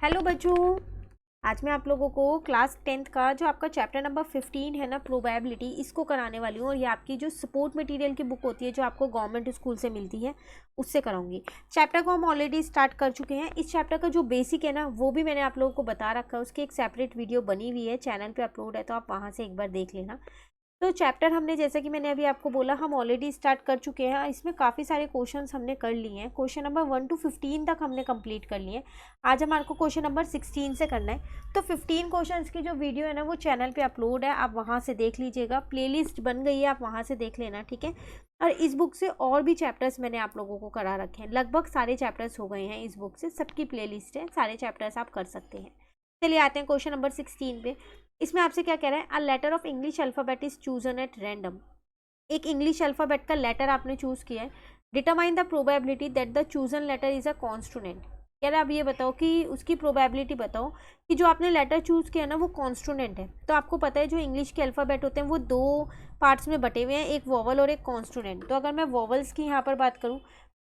Hello बच्चों, आज मैं आप लोगों को क्लास 10th का जो आपका चैप्टर नंबर 15 है ना, प्रोबेबिलिटी, इसको कराने वाली हूँ। और ये आपकी जो सपोर्ट मटेरियल की बुक होती है जो आपको गवर्नमेंट स्कूल से मिलती है उससे कराऊंगी। चैप्टर को हम ऑलरेडी स्टार्ट कर चुके हैं। इस चैप्टर का जो बेसिक है ना वो भी मैंने आप लोगों को बता रखा है, उसकी एक सेपरेट वीडियो बनी हुई है, चैनल पर अपलोड है, तो आप वहाँ से एक बार देख लेना। तो चैप्टर हमने, जैसे कि मैंने अभी आपको बोला, हम ऑलरेडी स्टार्ट कर चुके हैं। इसमें काफ़ी सारे क्वेश्चंस हमने कर लिए हैं। क्वेश्चन नंबर 1 to 15 तक हमने कंप्लीट कर लिए हैं। आज हमारे को क्वेश्चन नंबर 16 से करना है। तो 15 क्वेश्चंस की जो वीडियो है ना वो चैनल पे अपलोड है, आप वहाँ से देख लीजिएगा। प्लेलिस्ट बन गई है, आप वहाँ से देख लेना, ठीक है। और इस बुक से और भी चैप्टर्स मैंने आप लोगों को करा रखे हैं, लगभग सारे चैप्टर्स हो गए हैं इस बुक से, सबकी प्लेलिस्ट है, सारे चैप्टर्स आप कर सकते हैं। चलिए आते हैं क्वेश्चन नंबर 16 पे। इसमें आपसे क्या कह रहा है, a letter of English alphabet is chosen at random. एक इंग्लिश अल्फ़ाबेट का लेटर आपने चूज किया है। Determine the probability that the chosen letter is a consonant. कह रहा है अब ये बताओ कि उसकी प्रोबेबिलिटी बताओ कि जो आपने लेटर चूज किया ना वो कॉन्स्टोनेंट है। तो आपको पता है जो इंग्लिश के अल्फ़ाबेट होते हैं वो दो पार्ट्स में बटे हुए हैं, एक वोवल और एक कॉन्स्टोनेंट। तो अगर मैं वोवल्स की यहाँ पर बात करूँ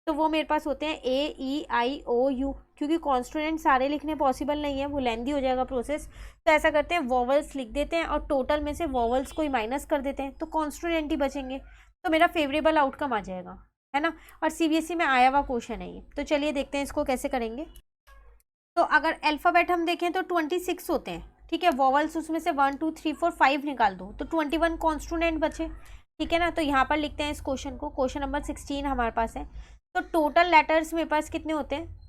तो वो मेरे पास होते हैं ए, ई, आई, ओ, यू। क्योंकि कॉन्स्टोनेंट सारे लिखने पॉसिबल नहीं है, वो लेंदी हो जाएगा प्रोसेस। तो ऐसा करते हैं, वोवल्स लिख देते हैं और टोटल में से वोवल्स को ही माइनस कर देते हैं, तो कॉन्स्टोनेंट ही बचेंगे। तो मेरा फेवरेबल आउटकम आ जाएगा, है ना। और सीबीएसई में आया हुआ क्वेश्चन है ये। तो चलिए देखते हैं इसको कैसे करेंगे। तो अगर अल्फ़ाबेट हम देखें तो 26 होते हैं, ठीक है। वोवल्स उसमें से 1 2 3 4 5 निकाल दो तो 21 कॉन्स्टोनेंट बचे, ठीक है ना। तो यहाँ पर लिखते हैं इस क्वेश्चन को। क्वेश्चन नंबर 16 हमारे पास है। तो टोटल लेटर्स मेरे पास कितने होते हैं,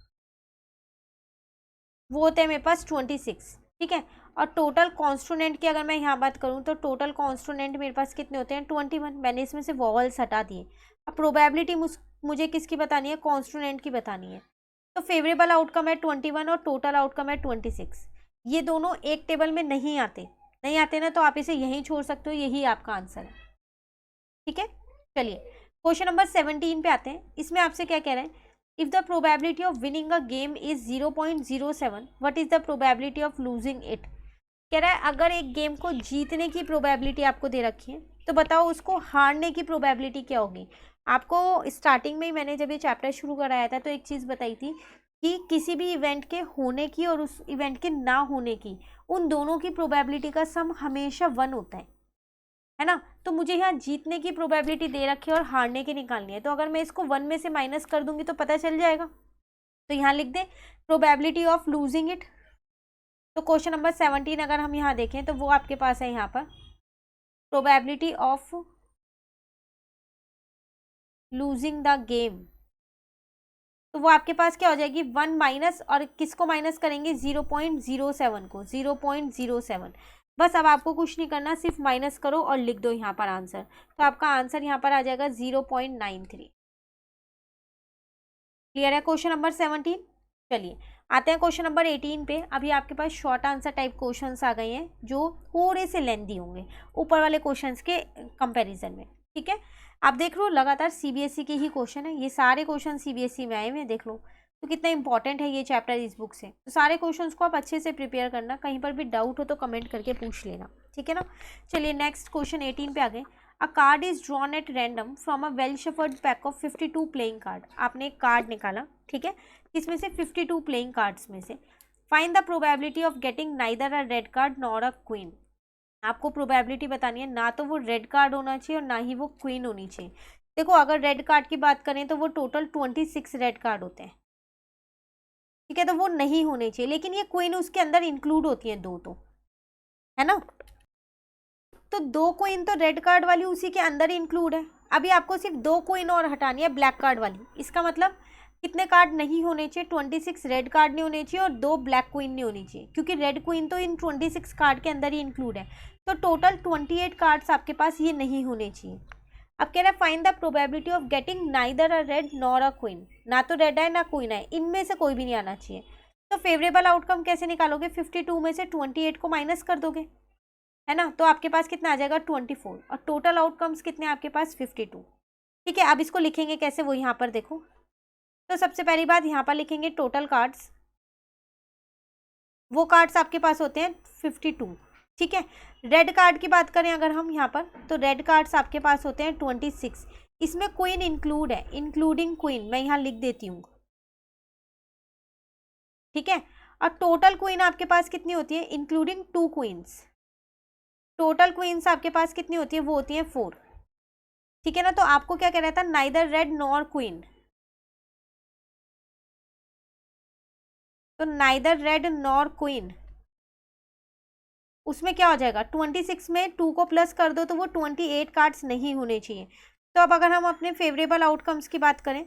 वो होते हैं मेरे पास 26, ठीक है। और टोटल कॉन्स्टोनेंट की अगर मैं यहाँ बात करूँ तो टोटल कॉन्स्टोनेंट मेरे पास कितने होते हैं, 21। मैंने इसमें से वोवल्स हटा दिए। अब प्रोबेबिलिटी मुझे किसकी बतानी है, कॉन्स्टोनेंट की बतानी है। तो फेवरेबल आउटकम है 21 और टोटल आउटकम है 26। ये दोनों एक टेबल में नहीं आते, ना, तो आप इसे यहीं छोड़ सकते हो, यही आपका आंसर है, ठीक है। चलिए क्वेश्चन नंबर 17 पे आते हैं। इसमें आपसे क्या कह रहे हैं, if the probability of winning a game is 0.07, what is the probability of losing it. कह रहा है अगर एक गेम को जीतने की प्रोबेबिलिटी आपको दे रखी है तो बताओ उसको हारने की प्रोबेबिलिटी क्या होगी। आपको स्टार्टिंग में ही मैंने जब ये चैप्टर शुरू कराया था तो एक चीज़ बताई थी कि किसी भी इवेंट के होने की और उस इवेंट के ना होने की, उन दोनों की प्रोबेबिलिटी का सम हमेशा 1 होता है ना। तो मुझे यहाँ जीतने की प्रोबेबिलिटी दे रखी है और हारने की निकालनी है। तो अगर मैं इसको 1 में से माइनस कर दूंगी तो पता चल जाएगा। तो यहाँ लिख दे प्रोबेबिलिटी ऑफ लूजिंग इट। तो क्वेश्चन नंबर 17 अगर हम यहाँ देखें तो वो आपके पास है यहाँ पर probability of losing the game. तो वो आपके पास क्या हो जाएगी, 1 माइनस, और किसको माइनस करेंगे, 0.07 को, 0.07। बस अब आपको कुछ नहीं करना, सिर्फ माइनस करो और लिख दो यहाँ पर आंसर। तो आपका आंसर यहाँ पर आ जाएगा 0.93। क्लियर है क्वेश्चन नंबर 17। चलिए आते हैं क्वेश्चन नंबर 18 पे। अभी आपके पास शॉर्ट आंसर टाइप क्वेश्चंस आ गए हैं जो थोड़े से लेंदी होंगे ऊपर वाले क्वेश्चंस के कंपैरिजन में, ठीक है। आप देख लो लगातार सीबीएसई के ही क्वेश्चन है, ये सारे क्वेश्चन सीबीएसई में आए हुए हैं, देख लो तो कितना इंपॉर्टेंट है ये चैप्टर इस बुक से। तो सारे क्वेश्चंस को आप अच्छे से प्रिपेयर करना, कहीं पर भी डाउट हो तो कमेंट करके पूछ लेना, ठीक है ना। चलिए नेक्स्ट क्वेश्चन 18 पे आ गए। अ card is drawn at random from a well shuffled pack of 52 playing card. आपने एक कार्ड निकाला, ठीक है, इसमें से 52 प्लेइंग कार्ड्स में से find the probability of getting neither a red card nor a queen. आपको प्रोबेबिलिटी बतानी है, ना तो वो रेड कार्ड होना चाहिए और ना ही वो क्वीन होनी चाहिए। देखो अगर रेड कार्ड की बात करें तो वो टोटल 26 रेड कार्ड होते हैं, ठीक है, तो वो नहीं होने चाहिए। लेकिन ये क्वीन उसके अंदर इंक्लूड होती है, दो तो, है ना। तो दो क्वीन तो रेड कार्ड वाली उसी के अंदर ही इंक्लूड है। अभी आपको सिर्फ दो क्वीन और हटानी है ब्लैक कार्ड वाली। इसका मतलब कितने कार्ड नहीं होने चाहिए, 26 रेड कार्ड नहीं होने चाहिए और 2 ब्लैक क्वीन नहीं होनी चाहिए, क्योंकि रेड क्वीन तो इन 26 कार्ड के अंदर ही इंक्लूड है। तो टोटल 28 कार्ड्स आपके पास ये नहीं होने चाहिए। अब कह रहा है find the probability of getting neither a red nor a queen. ना तो रेड है ना क्वीन है, इनमें से कोई भी नहीं आना चाहिए। तो फेवरेबल आउटकम कैसे निकालोगे, 52 में से 28 को माइनस कर दोगे, है ना। तो आपके पास कितना आ जाएगा, 24। और टोटल आउटकम्स कितने आपके पास, 52, ठीक है। अब इसको लिखेंगे कैसे, वो यहाँ पर देखो। तो सबसे पहली बात यहाँ पर लिखेंगे टोटल कार्ड्स। वो कार्ड्स आपके पास होते हैं 52, ठीक है। रेड कार्ड की बात करें अगर हम यहाँ पर, तो रेड कार्ड्स आपके पास होते हैं 26। इसमें क्वीन इंक्लूड है, इंक्लूडिंग क्वीन मैं यहाँ लिख देती हूँ, ठीक है। और टोटल क्वीन आपके पास कितनी होती है, इंक्लूडिंग 2 क्वींस, टोटल क्वींस आपके पास कितनी होती है, वो होती है 4, ठीक है ना। तो आपको क्या कह रहा था, नाइदर रेड नॉर क्वीन, तो नाइदर रेड नॉर क्वीन, उसमें क्या हो जाएगा, 26 में 2 को प्लस कर दो तो वो 28 कार्ड्स नहीं होने चाहिए। तो अब अगर हम अपने फेवरेबल आउटकम्स की बात करें,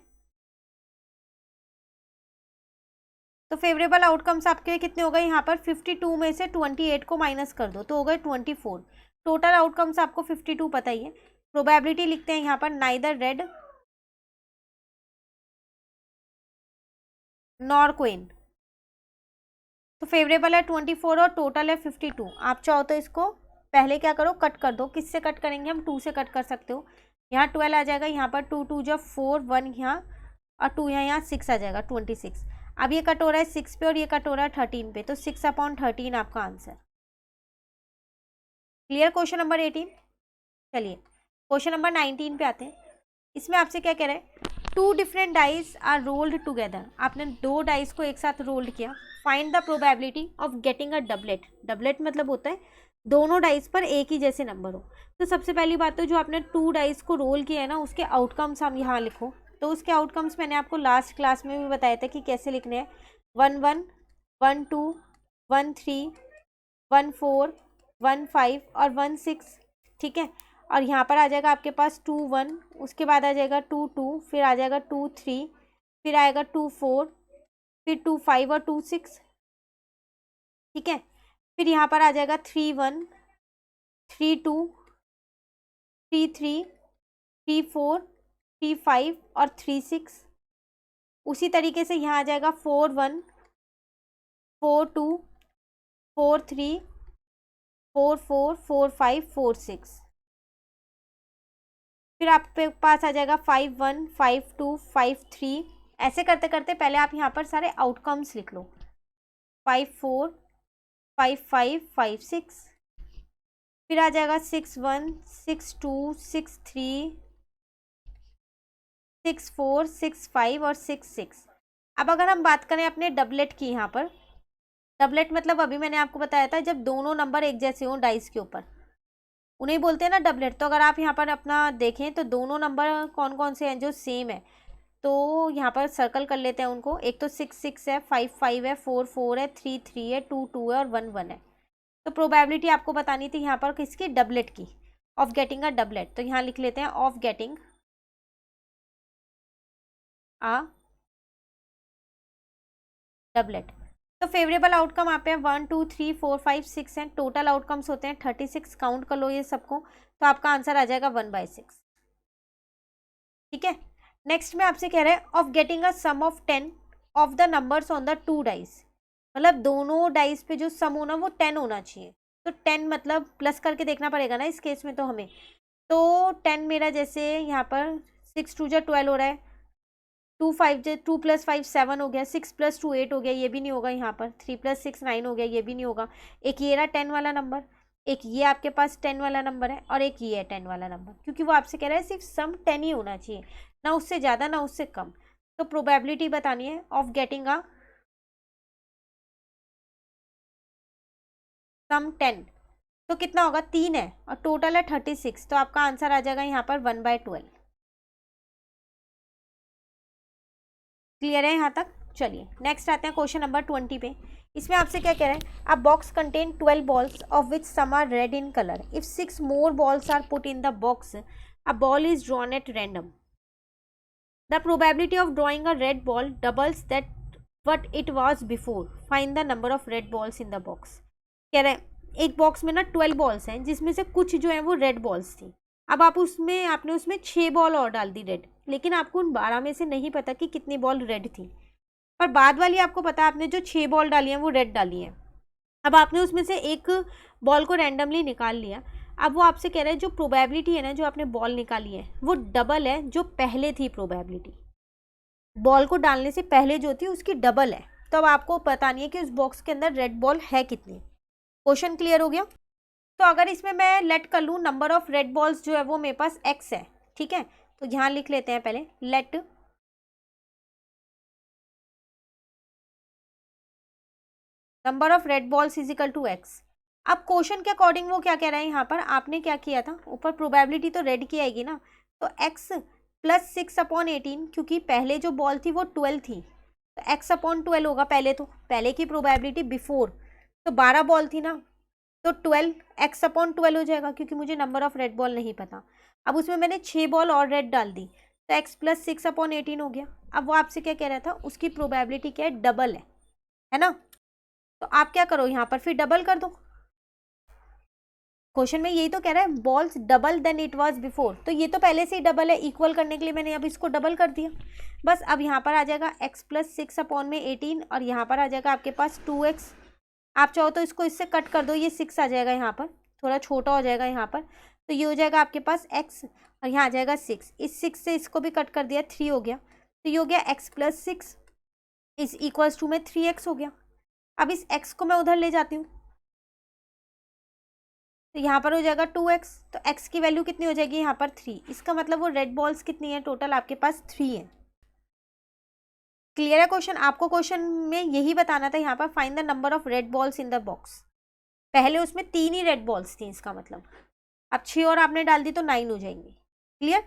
तो फेवरेबल आउटकम्स आपके लिए कितने हो गए, यहाँ पर 52 में से 28 को माइनस कर दो तो हो गए 24। टोटल आउटकम्स आपको 52 पता ही है। प्रोबेबिलिटी लिखते हैं यहाँ पर, नाइदर रेड नॉर क्वीन, तो फेवरेबल है 24 और टोटल है 52। आप चाहो तो इसको पहले क्या करो, कट कर दो। किससे कट करेंगे हम, 2 से कट कर सकते हो। यहाँ 12 आ जाएगा, यहाँ पर 2 2 जो 4, 1 यहाँ और 2 यहाँ 6 आ जाएगा 26। अब ये कट हो रहा है 6 पे और ये कट हो रहा है 13 पे, तो 6/13 आपका आंसर। Clear question number 18। चलिए क्वेश्चन नंबर 19 पे आते हैं। इसमें आपसे क्या कह रहा है, 2 different dice are rolled together, आपने 2 डाइस को एक साथ रोल्ड किया। Find the probability of getting a doublet, doublet मतलब होता है दोनों डाइस पर एक ही जैसे नंबर हो। तो सबसे पहली बात तो जो आपने 2 डाइस को रोल किया है ना, उसके आउटकम्स हम यहाँ लिखो। तो उसके आउटकम्स मैंने आपको लास्ट क्लास में भी बताया था कि कैसे लिखने हैं, 1 1 1 2 1 3 1 4 1 5 और 1 6, ठीक है। और यहाँ पर आ जाएगा आपके पास 2 1, उसके बाद आ जाएगा 2 2, फिर आ जाएगा 2 3, फिर आएगा 2 4, फिर 2 5 और 2 6, ठीक है। फिर यहाँ पर आ जाएगा 3 1 3 2 3 3 3 4 3 5 और 3 6। उसी तरीके से यहाँ आ जाएगा 4 1 4 2 4 3 4 4 4 5 4 6। फिर आपके पास आ जाएगा 5 1 5 2 5 3। ऐसे करते करते पहले आप यहाँ पर सारे आउटकम्स लिख लो, 5 4 5 5 5 6, फिर आ जाएगा 6 1 6 2 6 3 6 4 6 5 और 6 6। अब अगर हम बात करें अपने डबलेट की, यहाँ पर डबलेट मतलब अभी मैंने आपको बताया था जब दोनों नंबर एक जैसे हों डाइस के ऊपर, उन्हें बोलते हैं ना डबलेट। तो अगर आप यहाँ पर अपना देखें तो दोनों नंबर कौन कौन से हैं जो सेम है, तो यहाँ पर सर्कल कर लेते हैं उनको। एक तो 6 6 है, 5 5 है, 4 4 है, 3 3 है, 2 2 है और 1 1 है। तो प्रोबेबिलिटी आपको बतानी थी यहाँ पर किसकी, डबलेट की, ऑफ गेटिंग अ डबलेट। तो यहाँ लिख लेते हैं ऑफ गेटिंग आ डबलेट। तो फेवरेबल आउटकम आप हैं 1 2 3 4 5 6 हैं, टोटल आउटकम्स होते हैं 36। काउंट कर लो ये सबको, तो आपका आंसर आ जाएगा 1/6, ठीक है। नेक्स्ट में आपसे कह रहे हैं of getting a sum of 10 of the numbers on the 2 dice, मतलब दोनों डाइस पे जो सम होना वो 10 होना चाहिए। तो 10 मतलब प्लस करके देखना पड़ेगा ना इस केस में तो हमें। तो 10 मेरा जैसे यहाँ पर 6 2 12 हो रहा है, 2 5 2 + 5 7 हो गया, 6 + 2 8 हो गया, ये भी नहीं होगा। यहाँ पर 3 + 6 9 हो गया, ये भी नहीं होगा। एक ये रहा 10 वाला नंबर, एक ये आपके पास 10 वाला नंबर है और एक ये है 10 वाला नंबर, क्योंकि वो आपसे कह रहा है सिर्फ सम 10 ही होना चाहिए, ना उससे ज़्यादा ना उससे कम। तो प्रोबेबिलिटी बतानी है ऑफ गेटिंग अ सम 10, तो कितना होगा, 3 है और टोटल है 36, तो आपका आंसर आ जाएगा यहाँ पर 1/12। क्लियर है यहाँ तक। चलिए नेक्स्ट आते हैं क्वेश्चन नंबर 20 पे। इसमें आपसे क्या कह रहे हैं, a box contain 12 balls of which some are red in colour, if 6 more balls are put in the box, a ball is drawn at random, the probability of drawing a red ball doubles that what it was before, find the number of red balls in the box. कह रहे हैं एक box में ना 12 balls हैं, जिसमें से कुछ जो है वो रेड बॉल्स थी। अब आपने उसमें 6 बॉल और डाल दी रेड, लेकिन आपको उन 12 में से नहीं पता कि कितनी बॉल रेड थी। पर बाद वाली आपको पता है, आपने जो 6 बॉल डाली हैं वो रेड डाली हैं। अब आपने उसमें से एक बॉल को रैंडमली निकाल लिया। अब वो आपसे कह रहा है जो प्रोबेबिलिटी है ना, जो आपने बॉल निकाली है वो डबल है जो पहले थी प्रोबेबिलिटी, बॉल को डालने से पहले जो थी उसकी डबल है। तो अब आपको पता नहीं है कि उस बॉक्स के अंदर रेड बॉल है कितनी। क्वेश्चन क्लियर हो गया। तो अगर इसमें मैं लेट कर लूँ नंबर ऑफ रेड बॉल्स जो है वो मेरे पास x है, ठीक है। तो यहाँ लिख लेते हैं पहले let number of red balls is equal to x. अब क्वेश्चन के अकॉर्डिंग वो क्या कह रहा है यहाँ पर, आपने क्या किया था, ऊपर प्रोबेबिलिटी तो रेड की आएगी ना, तो एक्स प्लस 6/18, क्योंकि पहले जो बॉल थी वो 12 थी, तो x/12 होगा पहले, तो पहले की प्रोबेबिलिटी बिफोर, तो 12 बॉल थी ना, तो 12 x/12 हो जाएगा, क्योंकि मुझे नंबर ऑफ रेड बॉल नहीं पता। अब उसमें मैंने 6 बॉल और रेड डाल दी, तो x प्लस 6/18 हो गया। अब वो आपसे क्या कह रहा था, उसकी प्रोबेबिलिटी क्या है, डबल है ना, तो आप क्या करो यहाँ पर फिर डबल कर दो। क्वेश्चन में यही तो कह रहा है, balls double then it was before, तो ये तो पहले से ही डबल है, इक्वल करने के लिए मैंने अब इसको डबल कर दिया। बस अब यहाँ पर आ जाएगा x प्लस 6/18 और यहाँ पर आ जाएगा आपके पास 2x। आप चाहो तो इसको इससे कट कर दो, ये 6 आ जाएगा यहाँ पर, थोड़ा छोटा हो जाएगा यहाँ पर, तो ये हो जाएगा आपके पास x और यहाँ आ जाएगा 6। इस 6 से इसको भी कट कर दिया, 3 हो गया, तो ये हो गया x plus 6 is equals to में 3x हो गया। अब इस x को मैं उधर ले जाती हूँ, तो यहाँ पर हो जाएगा 2x, तो x की वैल्यू कितनी हो जाएगी यहाँ पर 3। इसका मतलब वो रेड बॉल्स कितनी है, टोटल आपके पास 3 है। क्लियर है क्वेश्चन? आपको क्वेश्चन में यही बताना था यहाँ पर, find the number of red balls in the box. पहले उसमें 3 ही रेड बॉल्स थी, इसका मतलब अब 6 और आपने डाल दी तो 9 हो जाएंगे। क्लियर?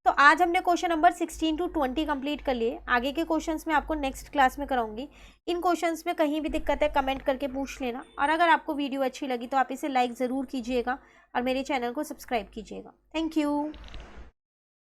तो आज हमने क्वेश्चन नंबर 16 to 20 कंप्लीट कर लिए। आगे के क्वेश्चंस में आपको नेक्स्ट क्लास में कराऊंगी। इन क्वेश्चंस में कहीं भी दिक्कत है कमेंट करके पूछ लेना, और अगर आपको वीडियो अच्छी लगी तो आप इसे लाइक ज़रूर कीजिएगा और मेरे चैनल को सब्सक्राइब कीजिएगा। Thank you.